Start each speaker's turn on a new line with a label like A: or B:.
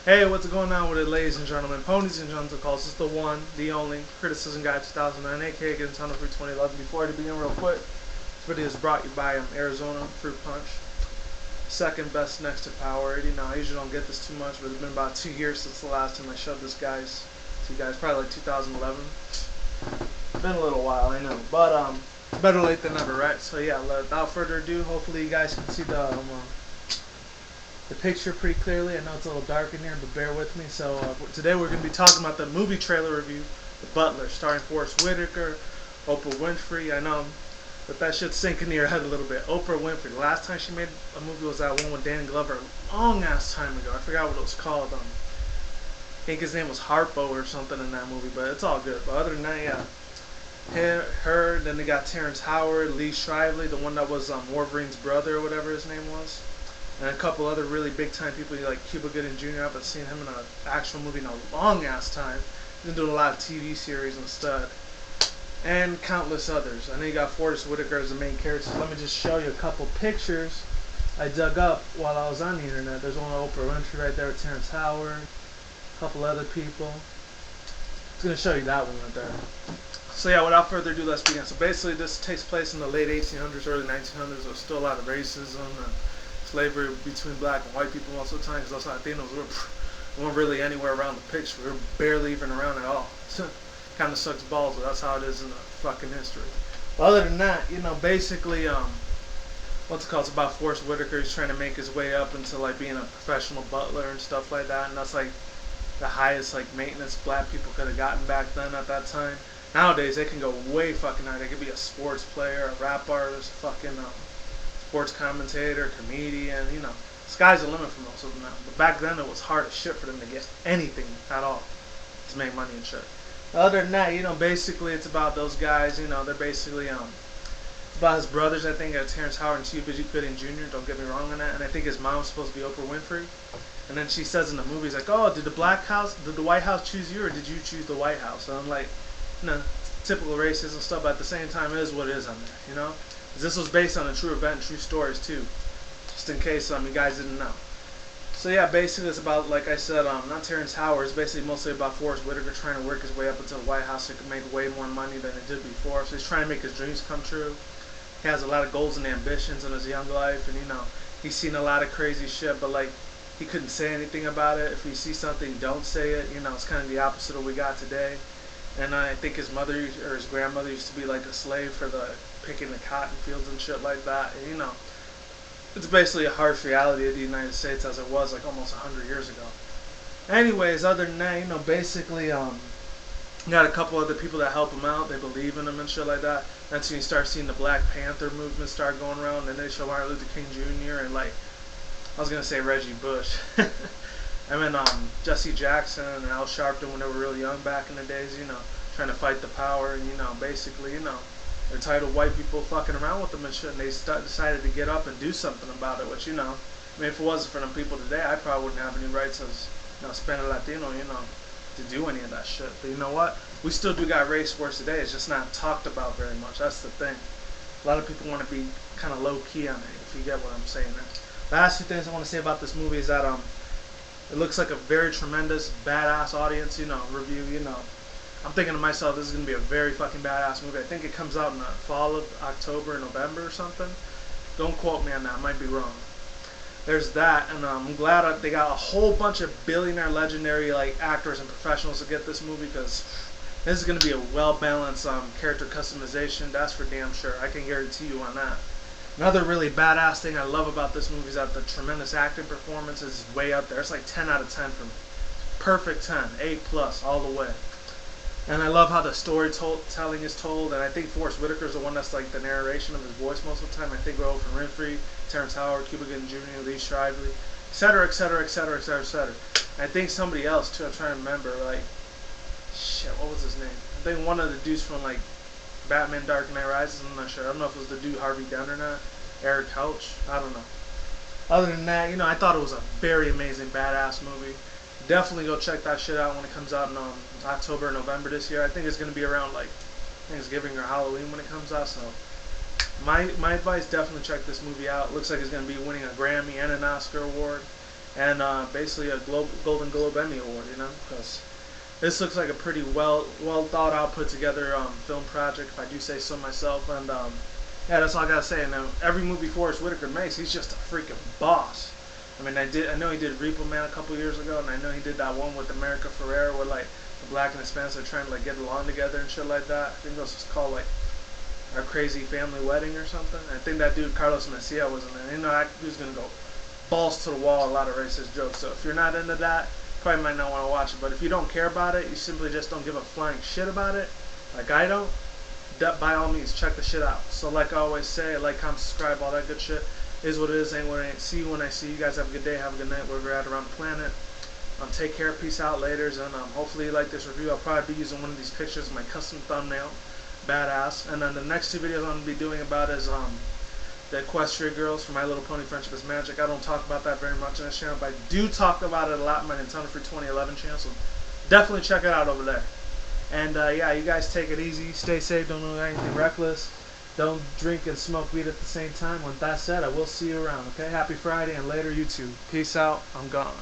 A: Hey, what's going on with it, ladies and gentlemen, ponies and gentle-calls? This is the one, the only, Criticism Guy 2009, aka Getting Tunnel for 2011. Before I begin real quick, this video is brought to you by Arizona Fruit Punch. Second best next to Power80. Now, I usually don't get this too much, but it's been about 2 years since the last time I shoved this to you guys, probably like 2011. Been a little while, I know, but better late than never, right? So yeah, without further ado, hopefully you guys can see the picture pretty clearly. I know it's a little dark in here, but bear with me. So today we're going to be talking about the movie trailer review, The Butler, starring Forest Whitaker, Oprah Winfrey. I know, but that should sink into your head a little bit. Oprah Winfrey. The last time she made a movie was that one with Danny Glover, a long ass time ago. I forgot what it was called. I think his name was Harpo or something in that movie, but it's all good. But other than that, yeah. Her, then they got Terrence Howard, Lee Shively, the one that was Wolverine's brother or whatever his name was. And a couple other really big time people like Cuba Gooding Jr. I haven't seen him in an actual movie in a long ass time. He's been doing a lot of TV series instead. And countless others. I know you got Forest Whitaker as the main character. So let me just show you a couple pictures I dug up while I was on the internet. There's one of Oprah Winfrey right there with Terrence Howard. A couple other people. It's going to show you that one right there. So yeah, without further ado, let's begin. So basically this takes place in the late 1800s, early 1900s. There's still a lot of racism and slavery between black and white people most of the time, because those Latinos weren't really anywhere around the picture. We were barely even around at all. Kind of sucks balls, but that's how it is in the fucking history. But other than that, you know, basically, what's it called? It's about Forest Whitaker. He's trying to make his way up into like being a professional butler and stuff like that, and that's like the highest like maintenance black people could have gotten back then at that time. Nowadays, they can go way fucking high. They could be a sports player, a rap artist, fucking sports commentator, comedian, you know. Sky's the limit for most of them now. But back then, it was hard as shit for them to get anything at all to make money and shit. Other than that, you know, basically it's about those guys, you know, they're basically, it's about his brothers, I think, Terrence Howard and Cuba Gooding Jr., don't get me wrong on that, and I think his mom's supposed to be Oprah Winfrey. And then she says in the movie, like, oh, did the White House choose you, or did you choose the White House? And I'm like, you know, typical racism stuff, but at the same time, it is what it is on there, you know? This was based on a true event and true stories, too. Just in case you guys didn't know. So, yeah, basically it's about, like I said, not Terrence Howard. It's basically mostly about Forest Whitaker trying to work his way up into the White House so he can make way more money than he did before. So he's trying to make his dreams come true. He has a lot of goals and ambitions in his young life, and, you know, he's seen a lot of crazy shit, but, like, he couldn't say anything about it. If you see something, don't say it. You know, it's kind of the opposite of what we got today. And I think his mother or his grandmother used to be like a slave for the picking the cotton fields and shit like that. And, you know, it's basically a harsh reality of the United States as it was like almost 100 years ago. Anyways, other than that, you know, basically, you got a couple other people that help him out. They believe in him and shit like that. That's when you start seeing the Black Panther movement start going around. And they show Martin Luther King Jr. and, like, I was gonna say Reggie Bush. I mean, Jesse Jackson and Al Sharpton when they were real young back in the days, you know, trying to fight the power, and, you know, basically, you know, they're tired of white people fucking around with them and shit, and they decided to get up and do something about it, which, you know, I mean, if it wasn't for them people today, I probably wouldn't have any rights as, you know, Spanish Latino, you know, to do any of that shit. But you know what? We still do got race wars today. It's just not talked about very much. That's the thing. A lot of people want to be kind of low-key on it, if you get what I'm saying there. The last two things I want to say about this movie is that, it looks like a very tremendous, badass audience, you know, review, you know. I'm thinking to myself, this is going to be a very fucking badass movie. I think it comes out in the fall of October, November or something. Don't quote me on that, I might be wrong. There's that, and I'm glad they got a whole bunch of billionaire, legendary, like, actors and professionals to get this movie, because this is going to be a well-balanced character customization, that's for damn sure. I can guarantee you on that. Another really badass thing I love about this movie is that the tremendous acting performance is way up there. It's like 10 out of 10 for me. Perfect 10, A+ all the way. And I love how the storytelling is told, and I think Forest Whitaker is the one that's like the narration of his voice most of the time. I think Oprah Winfrey, Terrence Howard, Cuba Gooding Jr., Lee Shively, etc., etc., etc., etc., etc. I think somebody else too. I'm trying to remember. Like, shit, what was his name? I think one of the dudes from like Batman Dark Knight Rises, I'm not sure. I don't know if it was the dude Harvey Dent or not. Eric Couch, I don't know. Other than that, you know, I thought it was a very amazing, badass movie. Definitely go check that shit out when it comes out in October or November this year. I think it's going to be around like Thanksgiving or Halloween when it comes out. So my advice, definitely check this movie out. Looks like it's going to be winning a Grammy and an Oscar award. and basically a Golden Globe Emmy Award, you know, because this looks like a pretty well thought out, put together film project, if I do say so myself. And yeah, that's all I gotta say. And every movie Forrest Whitaker makes, he's just a freaking boss. I mean, I know he did Repo Man a couple years ago, and I know he did that one with America Ferrera, where like the black and Hispanics are trying to like get along together and shit like that. I think this was called like Our Crazy Family Wedding or something. I think that dude Carlos Mencia was in there. You know, that dude's gonna go balls to the wall, a lot of racist jokes. So if you're not into that, probably might not want to watch it. But if you don't care about it, you simply just don't give a flying shit about it, like I don't, that by all means check the shit out. So like I always say, like, comment, subscribe, all that good shit. Is what it is, ain't what it ain't. See you when I see you guys. Have a good day, have a good night, wherever you're at around the planet. Take care, peace out, laters, and hopefully you like this review. I'll probably be using one of these pictures of my custom thumbnail, badass. And then the next two videos I'm gonna be doing about is the Equestria Girls for My Little Pony Friendship is Magic. I don't talk about that very much on this channel, but I do talk about it a lot in my Nintendo for 2011 channel, so definitely check it out over there. And yeah, you guys take it easy, stay safe, don't do anything reckless, don't drink and smoke weed at the same time. With that said, I will see you around, okay? Happy Friday, and later, YouTube. Peace out, I'm gone.